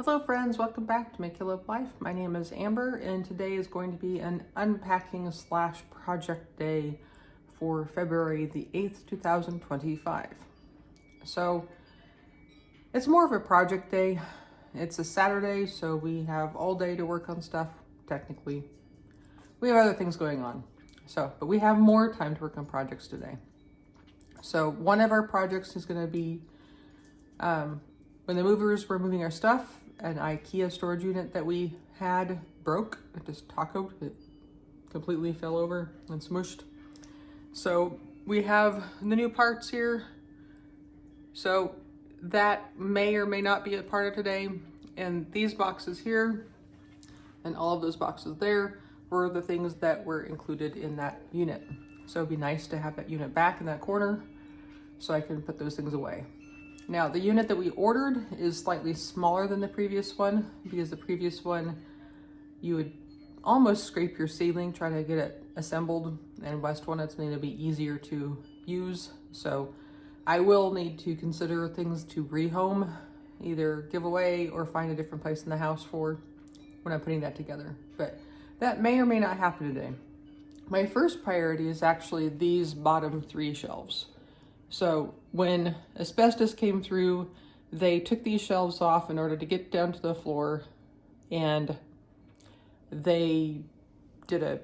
Hello friends, welcome back to mckilliplife. My name is Amber and today is going to be an unpacking slash project day for February the 8th, 2025. So it's more of a project day. It's a Saturday, so we have all day to work on stuff, technically. We have other things going on. But we have more time to work on projects today. So one of our projects is going to be when the movers were moving our stuff, an IKEA storage unit that we had broke. It just tacoed. It completely fell over and smushed. So we have the new parts here. So that may or may not be a part of today. And these boxes here and all of those boxes there were the things that were included in that unit. So it'd be nice to have that unit back in that corner so I can put those things away. Now, the unit that we ordered is slightly smaller than the previous one because the previous one, you would almost scrape your ceiling trying to get it assembled, and West one, it's going to be easier to use. So I will need to consider things to rehome, either give away or find a different place in the house for when I'm putting that together. But that may or may not happen today. My first priority is actually these bottom three shelves. So when asbestos came through, they took these shelves off in order to get down to the floor, and they did a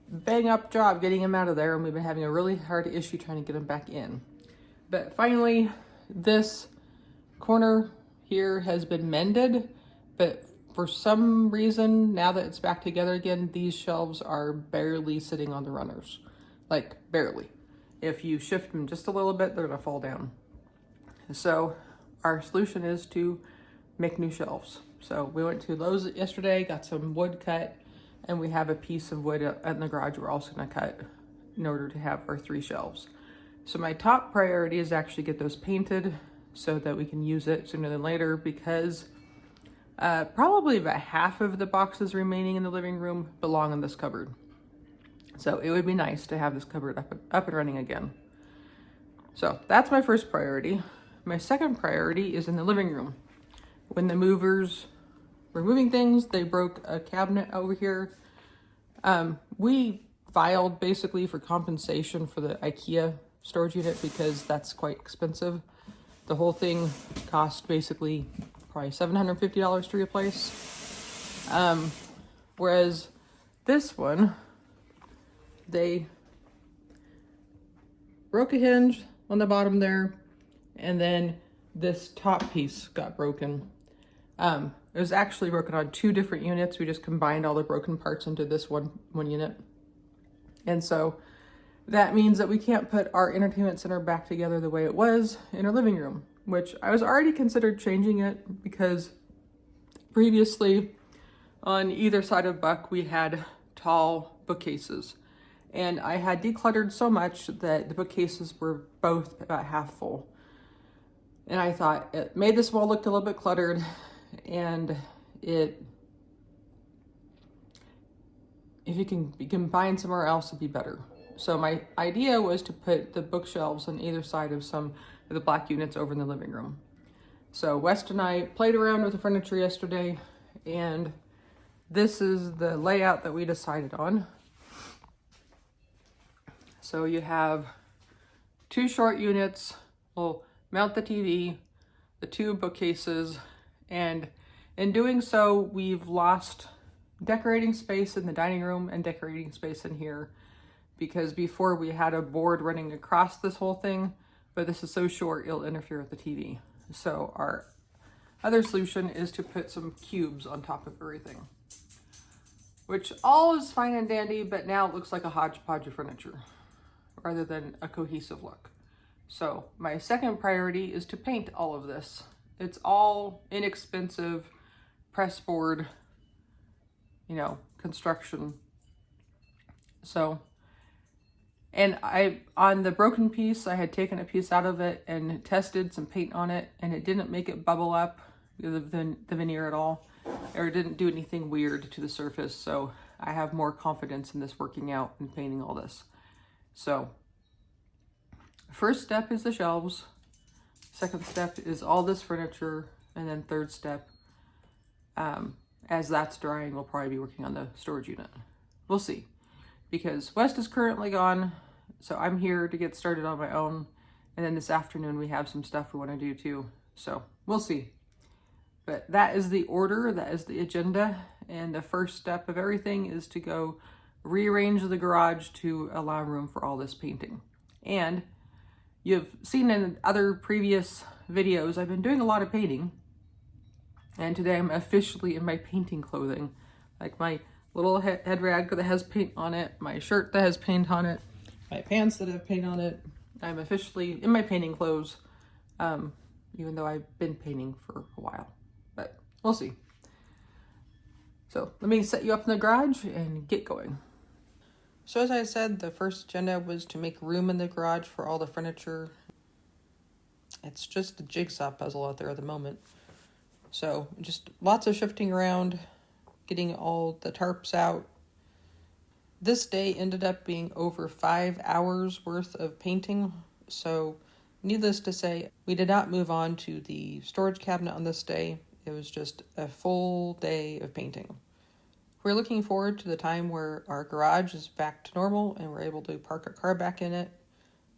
bang up job getting them out of there, and we've been having a really hard issue trying to get them back in. But finally, this corner here has been mended, but for some reason, now that it's back together again, these shelves are barely sitting on the runners, like barely. If you shift them just a little bit, they're gonna fall down. So our solution is to make new shelves. So we went to Lowe's yesterday, got some wood cut, and we have a piece of wood in the garage we're also gonna cut in order to have our three shelves. So my top priority is actually get those painted so that we can use it sooner than later, because probably about half of the boxes remaining in the living room belong in this cupboard. So it would be nice to have this cupboard up and running again. So that's my first priority. My second priority is in the living room. When the movers were moving things, they broke a cabinet over here. We filed basically for compensation for the IKEA storage unit because that's quite expensive. The whole thing cost basically probably $750 to replace. Whereas this one, they broke a hinge on the bottom there, and then this top piece got broken. It was actually broken on two different units. We just combined all the broken parts into this one unit. And so that means that we can't put our entertainment center back together the way it was in our living room, which I was already considered changing it because previously on either side of Buck, we had tall bookcases. And I had decluttered so much that the bookcases were both about half full. And I thought it made this wall look a little bit cluttered, and if you can be combined somewhere else, it'd be better. So my idea was to put the bookshelves on either side of some of the black units over in the living room. So West and I played around with the furniture yesterday, and this is the layout that we decided on. So you have two short units, we'll mount the TV, the two bookcases, and in doing so, we've lost decorating space in the dining room and decorating space in here, because before we had a board running across this whole thing, but this is so short, it'll interfere with the TV. So our other solution is to put some cubes on top of everything, which all is fine and dandy, but now it looks like a hodgepodge of furniture rather than a cohesive look. So my second priority is to paint all of this. It's all inexpensive press board, construction. So, and on the broken piece, I had taken a piece out of it and tested some paint on it, and it didn't make it bubble up the veneer at all, or it didn't do anything weird to the surface. So I have more confidence in this working out and painting all this. So first step is the shelves. Second step is all this furniture. And then third step As that's drying, we'll probably be working on the storage unit. We'll see. Because West is currently gone, so I'm here to get started on my own. And then this afternoon we have some stuff we want to do too. So we'll see. But that is the order, that is the agenda. And the first step of everything is to go rearrange the garage to allow room for all this painting. And you've seen in other previous videos, I've been doing a lot of painting. And today I'm officially in my painting clothing. Like my little head rag that has paint on it, my shirt that has paint on it, my pants that have paint on it. I'm officially in my painting clothes, even though I've been painting for a while, but we'll see. So let me set you up in the garage and get going. So as I said, the first agenda was to make room in the garage for all the furniture. It's just a jigsaw puzzle out there at the moment. So just lots of shifting around, getting all the tarps out. This day ended up being over 5 hours worth of painting. So needless to say, we did not move on to the storage cabinet on this day. It was just a full day of painting. We're looking forward to the time where our garage is back to normal and we're able to park a car back in it,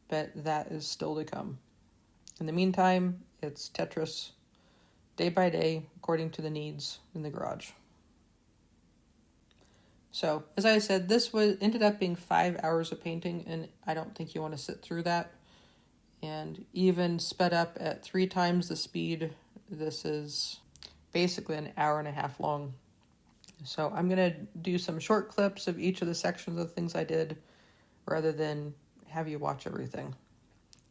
but that is still to come. In the meantime, it's Tetris day by day according to the needs in the garage. So, as I said, this ended up being 5 hours of painting, and I don't think you want to sit through that. And even sped up at 3 times the speed, this is basically an hour and a half long. So I'm going to do some short clips of each of the sections of things I did, rather than have you watch everything,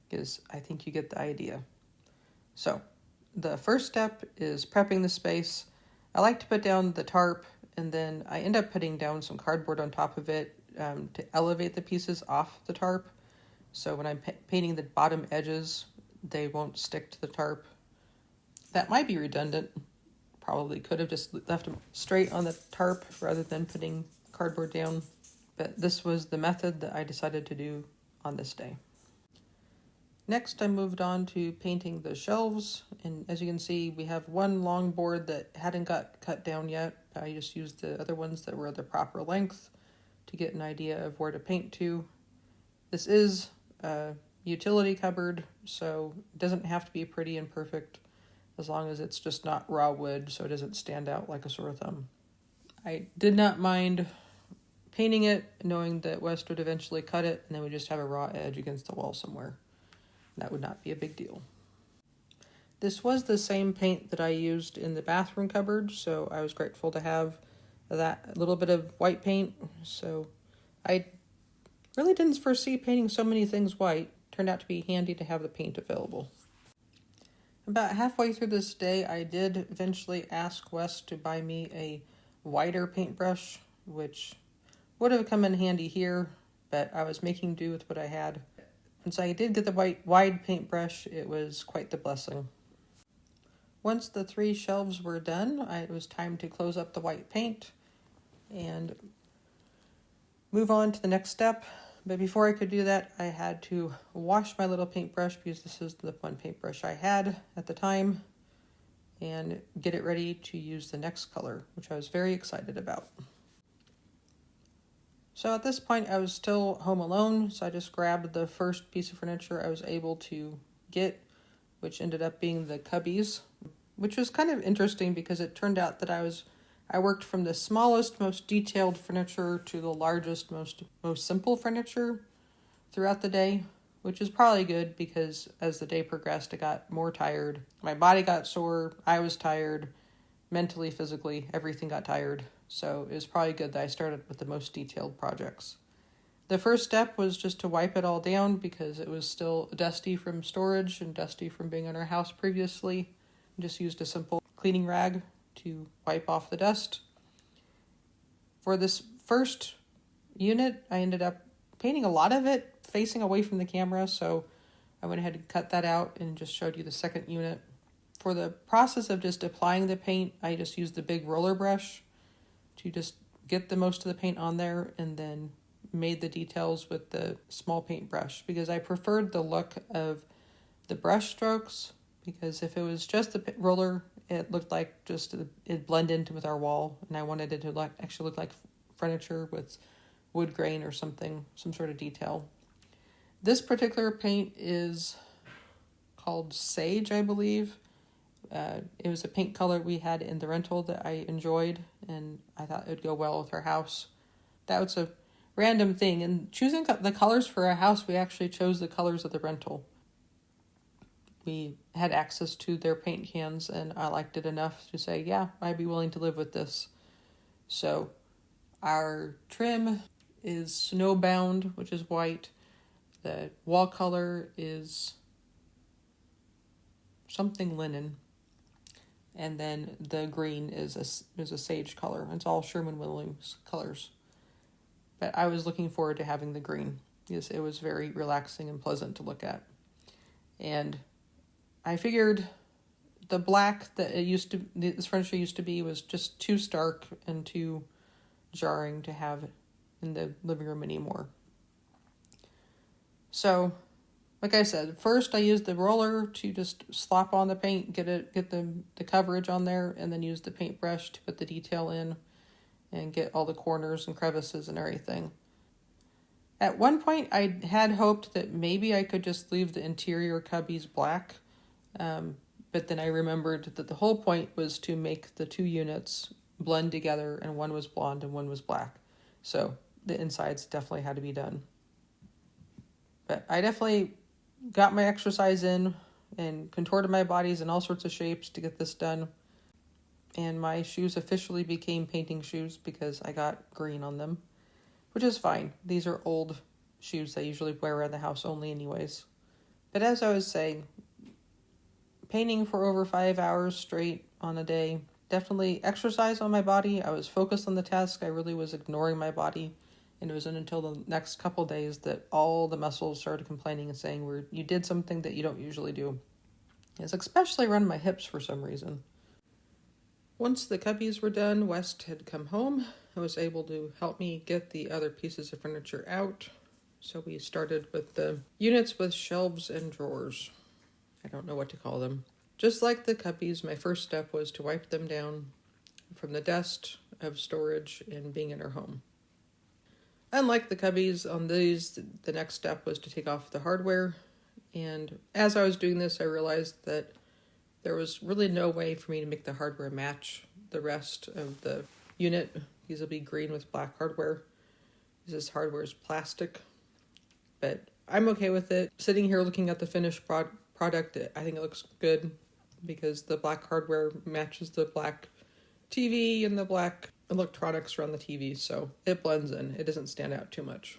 because I think you get the idea. So, the first step is prepping the space. I like to put down the tarp, and then I end up putting down some cardboard on top of it to elevate the pieces off the tarp. So when I'm painting the bottom edges, they won't stick to the tarp. That might be redundant. Probably could have just left them straight on the tarp rather than putting cardboard down. But this was the method that I decided to do on this day. Next, I moved on to painting the shelves, and as you can see, we have one long board that hadn't got cut down yet. I just used the other ones that were the proper length to get an idea of where to paint to. This is a utility cupboard, so it doesn't have to be pretty and perfect as long as it's just not raw wood, so it doesn't stand out like a sore thumb. I did not mind painting it, knowing that West would eventually cut it, and then we just have a raw edge against the wall somewhere. That would not be a big deal. This was the same paint that I used in the bathroom cupboard, so I was grateful to have that little bit of white paint. So I really didn't foresee painting so many things white. Turned out to be handy to have the paint available. About halfway through this day, I did eventually ask Wes to buy me a wider paintbrush, which would have come in handy here, but I was making do with what I had. Once I did get the wide paintbrush, it was quite the blessing. Once the 3 shelves were done, it was time to close up the white paint and move on to the next step. But before I could do that, I had to wash my little paintbrush, because this is the one paintbrush I had at the time, and get it ready to use the next color, which I was very excited about. So at this point, I was still home alone, so I just grabbed the first piece of furniture I was able to get, which ended up being the cubbies, which was kind of interesting because it turned out that I worked from the smallest, most detailed furniture to the largest, most simple furniture throughout the day, which is probably good because as the day progressed, I got more tired. My body got sore, I was tired, mentally, physically, everything got tired. So it was probably good that I started with the most detailed projects. The first step was just to wipe it all down because it was still dusty from storage and dusty from being in our house previously. I just used a simple cleaning rag to wipe off the dust. For this first unit, I ended up painting a lot of it facing away from the camera, so I went ahead and cut that out and just showed you the second unit. For the process of just applying the paint, I just used the big roller brush to just get the most of the paint on there, and then made the details with the small paintbrush because I preferred the look of the brush strokes, because if it was just the roller, it looked like just it blended into with our wall, and I wanted it to actually look like furniture with wood grain or something, some sort of detail. This particular paint is called Sage, I believe. It was a paint color we had in the rental that I enjoyed, and I thought it would go well with our house. That was a random thing. And choosing the colors for our house, we actually chose the colors of the rental. We had access to their paint cans, and I liked it enough to say, yeah, I'd be willing to live with this. So our trim is snowbound, which is white. The wall color is something linen. And then the green is a sage color. It's all Sherwin-Williams colors. But I was looking forward to having the green. Yes, it was very relaxing and pleasant to look at. And I figured the black that this furniture used to be was just too stark and too jarring to have in the living room anymore. So, like I said, first I used the roller to just slap on the paint, get the coverage on there, and then use the paintbrush to put the detail in and get all the corners and crevices and everything. At one point, I had hoped that maybe I could just leave the interior cubbies black, but then I remembered that the whole point was to make the two units blend together, and one was blonde and one was black. So the insides definitely had to be done. But I definitely got my exercise in and contorted my bodies in all sorts of shapes to get this done. And my shoes officially became painting shoes because I got green on them, which is fine. These are old shoes I usually wear around the house only anyways. But as I was saying, painting for over 5 hours straight on a day, definitely exercise on my body. I was focused on the task. I really was ignoring my body. And it wasn't until the next couple of days that all the muscles started complaining and saying, you did something that you don't usually do. It's especially around my hips for some reason. Once the cubbies were done, West had come home and was able to help me get the other pieces of furniture out. So we started with the units with shelves and drawers. I don't know what to call them. Just like the cubbies, my first step was to wipe them down from the dust of storage and being in our home. Unlike the cubbies on these, the next step was to take off the hardware. And as I was doing this, I realized that there was really no way for me to make the hardware match the rest of the unit. These will be green with black hardware. This hardware is plastic, but I'm okay with it. Sitting here looking at the finished product, I think it looks good because the black hardware matches the black TV and the black electronics around the TV, so it blends in. It doesn't stand out too much.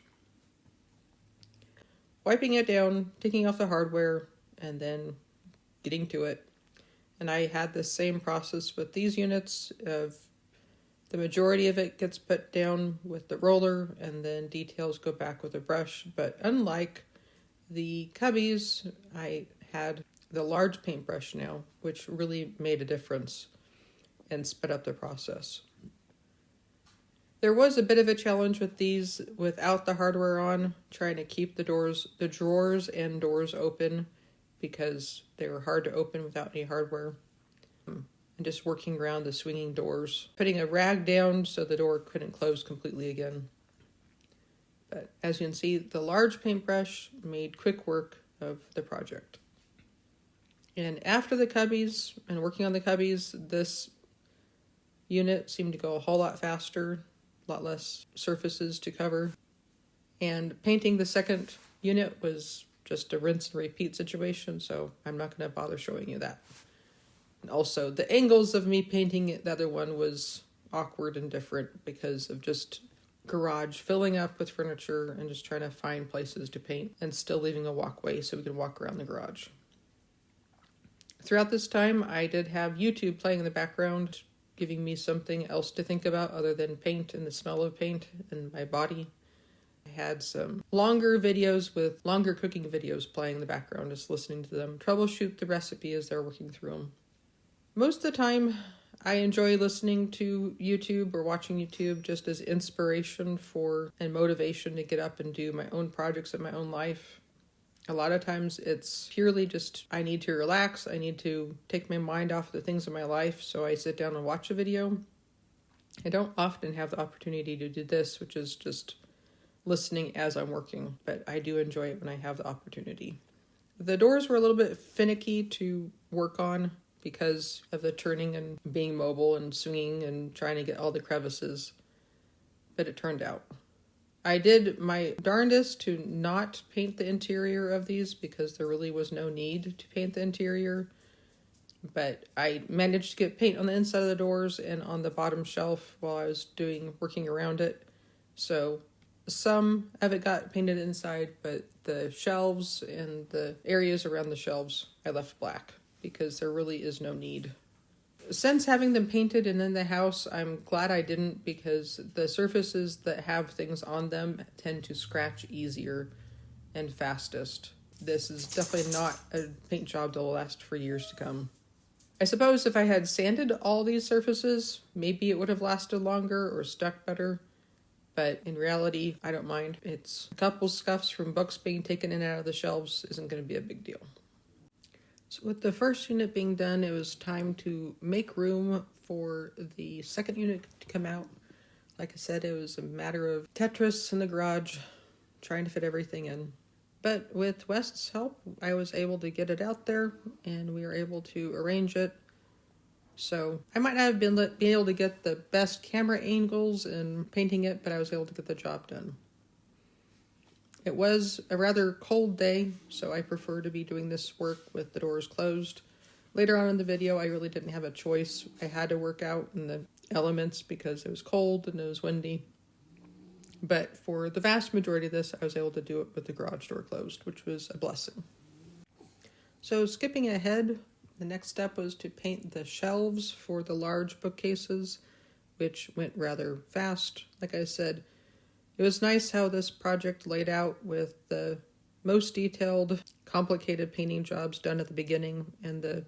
Wiping it down, taking off the hardware, and then getting to it. And I had the same process with these units of the majority of it gets put down with the roller and then details go back with a brush. But unlike the cubbies, I had the large paintbrush now, which really made a difference and sped up the process. There was a bit of a challenge with these without the hardware on, trying to keep the drawers and doors open because they were hard to open without any hardware. And just working around the swinging doors, putting a rag down so the door couldn't close completely again. But as you can see, the large paintbrush made quick work of the project. And after the cubbies and working on the cubbies, this unit seemed to go a whole lot faster. A lot less surfaces to cover. And painting the second unit was just a rinse and repeat situation, so I'm not going to bother showing you that. And also, the angles of me painting the other one was awkward and different because of just garage filling up with furniture and just trying to find places to paint and still leaving a walkway so we could walk around the garage. Throughout this time, I did have YouTube playing in the background, giving me something else to think about other than paint and the smell of paint and my body. I had some longer cooking videos playing in the background, just listening to them troubleshoot the recipe as they're working through them. Most of the time, I enjoy listening to YouTube or watching YouTube just as inspiration and motivation to get up and do my own projects in my own life. A lot of times it's purely just I need to relax. I need to take my mind off the things in my life. So I sit down and watch a video. I don't often have the opportunity to do this, which is just listening as I'm working, but I do enjoy it when I have the opportunity. The doors were a little bit finicky to work on because of the turning and being mobile and swinging and trying to get all the crevices, but it turned out. I did my darndest to not paint the interior of these because there really was no need to paint the interior, but I managed to get paint on the inside of the doors and on the bottom shelf while I was working around it. So some of it got painted inside, but the shelves and the areas around the shelves I left black because there really is no need. Since having them painted and in the house, I'm glad I didn't, because the surfaces that have things on them tend to scratch easier and fastest. This is definitely not a paint job that will last for years to come. I suppose if I had sanded all these surfaces, maybe it would have lasted longer or stuck better. But in reality, I don't mind. It's a couple scuffs from books being taken in and out of the shelves isn't going to be a big deal. So with the first unit being done, it was time to make room for the second unit to come out. Like I said, it was a matter of Tetris in the garage, trying to fit everything in. But with West's help, I was able to get it out there, and we were able to arrange it. So I might not have been able to get the best camera angles in painting it, but I was able to get the job done. It was a rather cold day, so I prefer to be doing this work with the doors closed. Later on in the video, I really didn't have a choice. I had to work out in the elements because it was cold and it was windy. But for the vast majority of this, I was able to do it with the garage door closed, which was a blessing. So skipping ahead, the next step was to paint the shelves for the large bookcases, which went rather fast. Like I said, it was nice how this project laid out with the most detailed, complicated painting jobs done at the beginning and the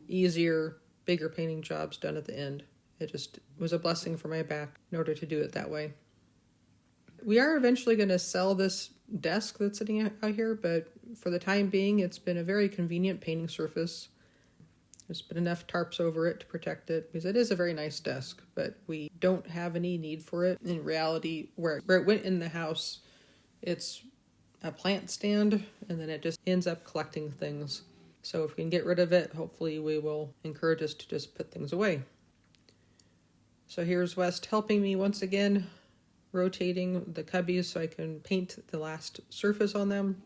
easier, bigger painting jobs done at the end. It just was a blessing for my back in order to do it that way. We are eventually going to sell this desk that's sitting out here, but for the time being, it's been a very convenient painting surface. There's been enough tarps over it to protect it because it is a very nice desk, but we don't have any need for it. In reality, where it went in the house, it's a plant stand, and then it just ends up collecting things. So if we can get rid of it, hopefully we will encourage us to just put things away. So here's West helping me once again, rotating the cubbies so I can paint the last surface on them,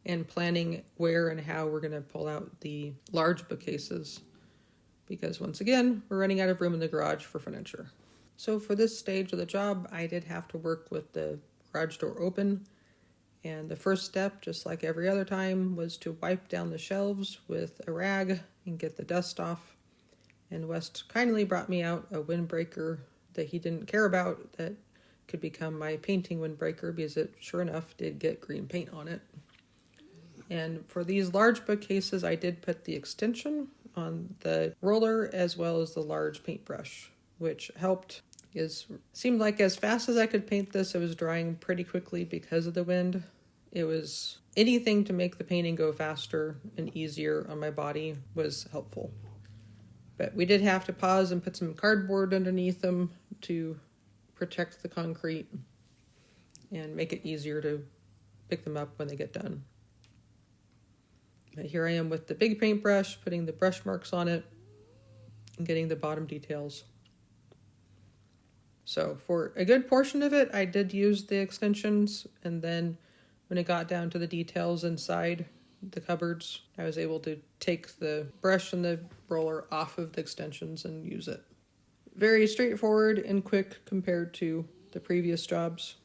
and planning where and how we're going to pull out the large bookcases, because once again, we're running out of room in the garage for furniture. So for this stage of the job, I did have to work with the garage door open, and the first step, just like every other time, was to wipe down the shelves with a rag and get the dust off. And West kindly brought me out a windbreaker that he didn't care about that could become my painting windbreaker, because it sure enough did get green paint on it. And for these large bookcases, I did put the extension on the roller as well as the large paintbrush, which helped. Seemed like as fast as I could paint this, it was drying pretty quickly because of the wind. It was anything to make the painting go faster and easier on my body was helpful. But we did have to pause and put some cardboard underneath them to protect the concrete and make it easier to pick them up when they get done. But here I am with the big paintbrush, putting the brush marks on it and getting the bottom details. So for a good portion of it, I did use the extensions, and then when it got down to the details inside the cupboards, I was able to take the brush and the roller off of the extensions and use it. Very straightforward and quick compared to the previous jobs.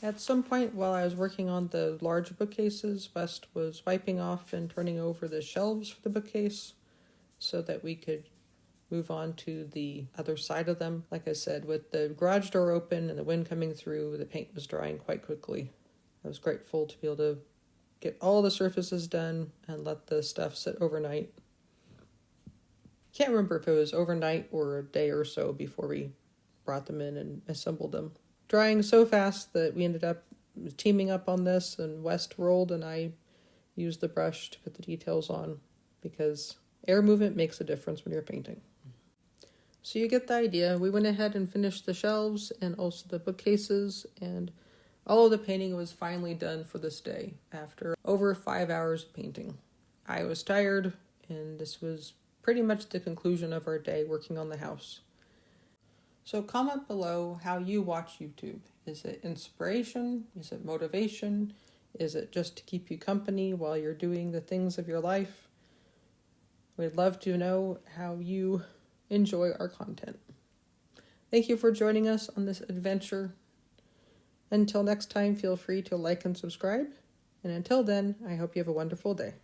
At some point while I was working on the large bookcases, West was wiping off and turning over the shelves for the bookcase so that we could move on to the other side of them. Like I said, with the garage door open and the wind coming through, the paint was drying quite quickly. I was grateful to be able to get all the surfaces done and let the stuff sit overnight. Can't remember if it was overnight or a day or so before we brought them in and assembled them. Drying so fast that we ended up teaming up on this, and West rolled, and I used the brush to put the details on because air movement makes a difference when you're painting. So you get the idea. We went ahead and finished the shelves and also the bookcases, and all of the painting was finally done for this day after over 5 hours of painting. I was tired, and this was pretty much the conclusion of our day working on the house. So comment below how you watch YouTube. Is it inspiration? Is it motivation? Is it just to keep you company while you're doing the things of your life? We'd love to know how you enjoy our content. Thank you for joining us on this adventure. Until next time, feel free to like and subscribe. And until then, I hope you have a wonderful day.